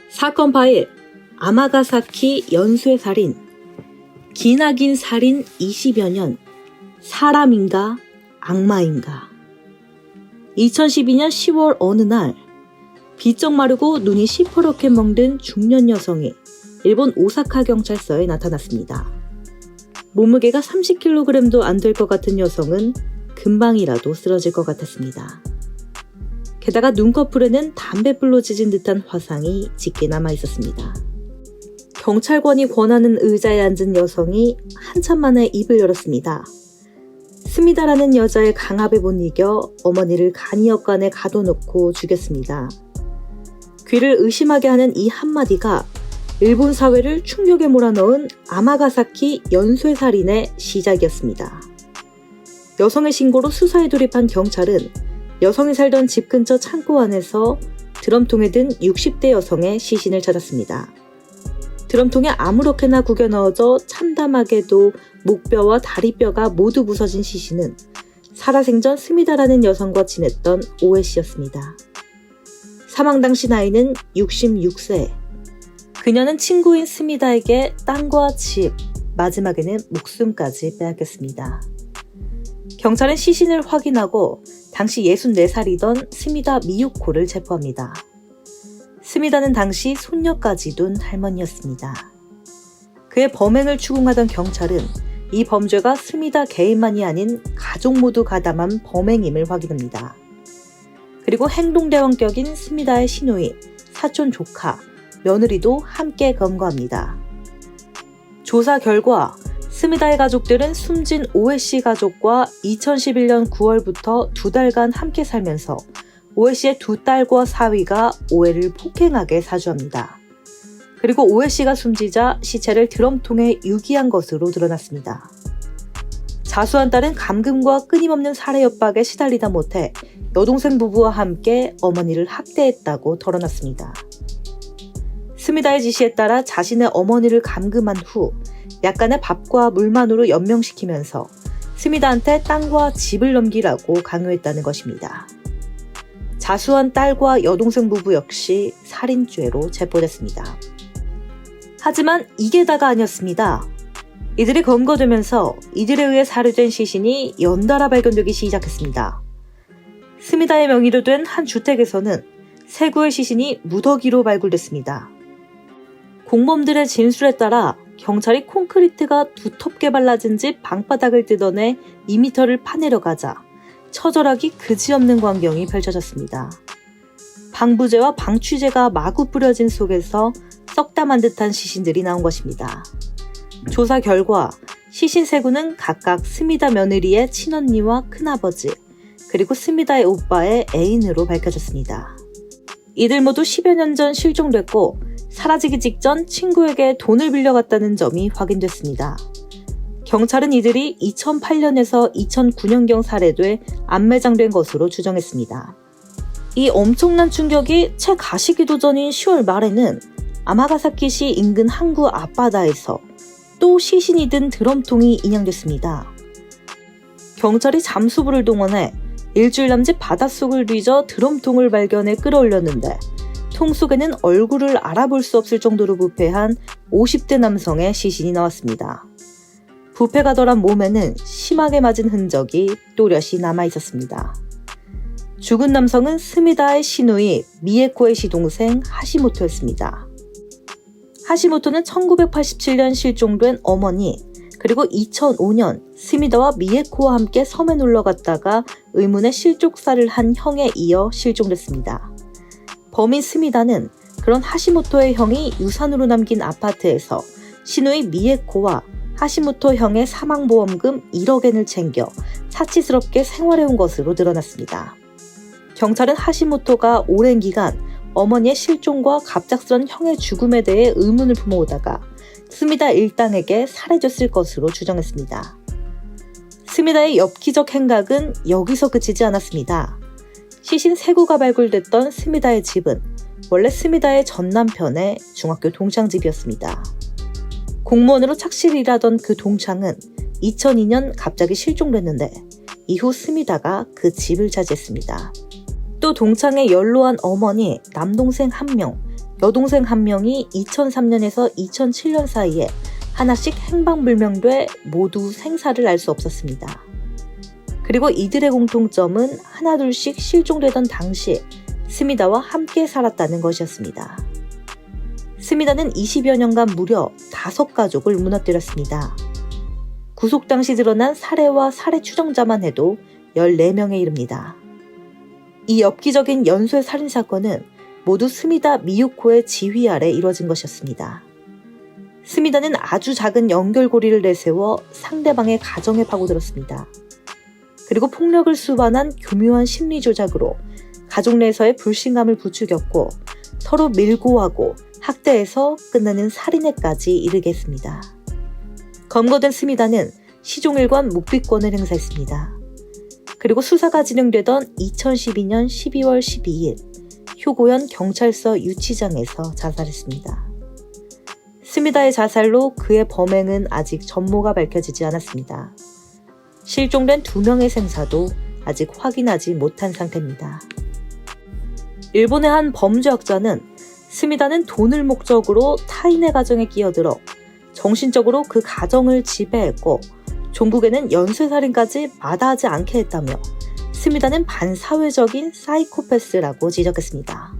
사건 파일, 아마가사키 연쇄 살인, 기나긴 살인 20여 년, 사람인가 악마인가. 2012년 10월 어느 날 비쩍 마르고 눈이 시퍼렇게 멍든 중년 여성이 일본 오사카 경찰서에 나타났습니다. 몸무게가 30kg도 안 될 것 같은 여성은 금방이라도 쓰러질 것 같았습니다. 게다가 눈꺼풀에는 담뱃불로 지진 듯한 화상이 짙게 남아 있었습니다. 경찰관이 권하는 의자에 앉은 여성이 한참 만에 입을 열었습니다. 스미다라는 여자의 강압에 못 이겨 어머니를 간이역관에 가둬놓고 죽였습니다. 귀를 의심하게 하는 이 한마디가 일본 사회를 충격에 몰아넣은 아마가사키 연쇄살인의 시작이었습니다. 여성의 신고로 수사에 돌입한 경찰은 여성이 살던 집 근처 창고 안에서 드럼통에 든 60대 여성의 시신을 찾았습니다. 드럼통에 아무렇게나 구겨 넣어져 참담하게도 목뼈와 다리뼈가 모두 부서진 시신은 살아생전 스미다라는 여성과 지냈던 오에 씨였습니다. 사망 당시 나이는 66세. 그녀는 친구인 스미다에게 땅과 집, 마지막에는 목숨까지 빼앗겼습니다. 경찰은 시신을 확인하고 당시 64살이던 스미다 미유코를 체포합니다. 스미다는 당시 손녀까지 둔 할머니였습니다. 그의 범행을 추궁하던 경찰은 이 범죄가 스미다 개인만이 아닌 가족 모두 가담한 범행임을 확인합니다. 그리고 행동대왕격인 스미다의 시누이, 사촌 조카, 며느리도 함께 검거합니다. 조사 결과 스미다의 가족들은 숨진 오에 씨 가족과 2011년 9월부터 2달간 함께 살면서 오에 씨의 2딸과 사위가 오에를 폭행하게 사주합니다. 그리고 오에 씨가 숨지자 시체를 드럼통에 유기한 것으로 드러났습니다. 자수한 딸은 감금과 끊임없는 살해 협박에 시달리다 못해 여동생 부부와 함께 어머니를 학대했다고 털어놨습니다. 스미다의 지시에 따라 자신의 어머니를 감금한 후 약간의 밥과 물만으로 연명시키면서 스미다한테 땅과 집을 넘기라고 강요했다는 것입니다. 자수한 딸과 여동생 부부 역시 살인죄로 체포됐습니다. 하지만 이게 다가 아니었습니다. 이들이 검거되면서 이들에 의해 살해된 시신이 연달아 발견되기 시작했습니다. 스미다의 명의로 된 한 주택에서는 세 구의 시신이 무더기로 발굴됐습니다. 공범들의 진술에 따라 경찰이 콘크리트가 두텁게 발라진 집 방바닥을 뜯어내 2m를 파내려가자 처절하기 그지없는 광경이 펼쳐졌습니다. 방부제와 방취제가 마구 뿌려진 속에서 썩다만 듯한 시신들이 나온 것입니다. 조사 결과 시신 세 구는 각각 스미다 며느리의 친언니와 큰아버지, 그리고 스미다의 오빠의 애인으로 밝혀졌습니다. 이들 모두 10여 년 전 실종됐고 사라지기 직전 친구에게 돈을 빌려갔다는 점이 확인됐습니다. 경찰은 이들이 2008년에서 2009년경 살해돼 안매장된 것으로 추정했습니다. 이 엄청난 충격이 채 가시기도 전인 10월 말에는 아마가사키시 인근 항구 앞바다에서 또 시신이 든 드럼통이 인양됐습니다. 경찰이 잠수부를 동원해 일주일 남짓 바닷속을 뒤져 드럼통을 발견해 끌어올렸는데 통 속에는 얼굴을 알아볼 수 없을 정도로 부패한 50대 남성의 시신이 나왔습니다. 부패가 덜한 몸에는 심하게 맞은 흔적이 또렷이 남아 있었습니다. 죽은 남성은 스미다의 시누이 미에코의 시동생 하시모토였습니다. 하시모토는 1987년 실종된 어머니, 그리고 2005년 스미다와 미에코와 함께 섬에 놀러 갔다가 의문의 실족사를 한 형에 이어 실종됐습니다. 범인 스미다는 그런 하시모토의 형이 유산으로 남긴 아파트에서 시누이 미에코와 하시모토 형의 사망보험금 1억엔을 챙겨 사치스럽게 생활해온 것으로 드러났습니다. 경찰은 하시모토가 오랜 기간 어머니의 실종과 갑작스런 형의 죽음에 대해 의문을 품어오다가 스미다 일당에게 살해졌을 것으로 추정했습니다. 스미다의 엽기적 행각은 여기서 그치지 않았습니다. 시신 3구가 발굴됐던 스미다의 집은 원래 스미다의 전 남편의 중학교 동창집이었습니다. 공무원으로 착실히 일하던 그 동창은 2002년 갑자기 실종됐는데 이후 스미다가 그 집을 차지했습니다. 또 동창의 연로한 어머니, 남동생 1명, 여동생 한 명이 2003년에서 2007년 사이에 하나씩 행방불명돼 모두 생사를 알 수 없었습니다. 그리고 이들의 공통점은 하나둘씩 실종되던 당시 스미다와 함께 살았다는 것이었습니다. 스미다는 20여 년간 무려 5가족을 무너뜨렸습니다. 구속 당시 드러난 살해와 살해 추정자만 해도 14명에 이릅니다. 이 엽기적인 연쇄 살인사건은 모두 스미다 미유코의 지휘 아래 이뤄진 것이었습니다. 스미다는 아주 작은 연결고리를 내세워 상대방의 가정에 파고들었습니다. 그리고 폭력을 수반한 교묘한 심리 조작으로 가족 내에서의 불신감을 부추겼고 서로 밀고 하고 학대해서 끝나는 살인에까지 이르게 했습니다. 검거된 스미다는 시종일관 묵비권을 행사했습니다. 그리고 수사가 진행되던 2012년 12월 12일 휴고현 경찰서 유치장에서 자살했습니다. 스미다의 자살로 그의 범행은 아직 전모가 밝혀지지 않았습니다. 실종된 2명의 생사도 아직 확인하지 못한 상태입니다. 일본의 한 범죄학자는 스미다는 돈을 목적으로 타인의 가정에 끼어들어 정신적으로 그 가정을 지배했고 종국에는 연쇄살인까지 마다하지 않게 했다며 스미다는 반사회적인 사이코패스라고 지적했습니다.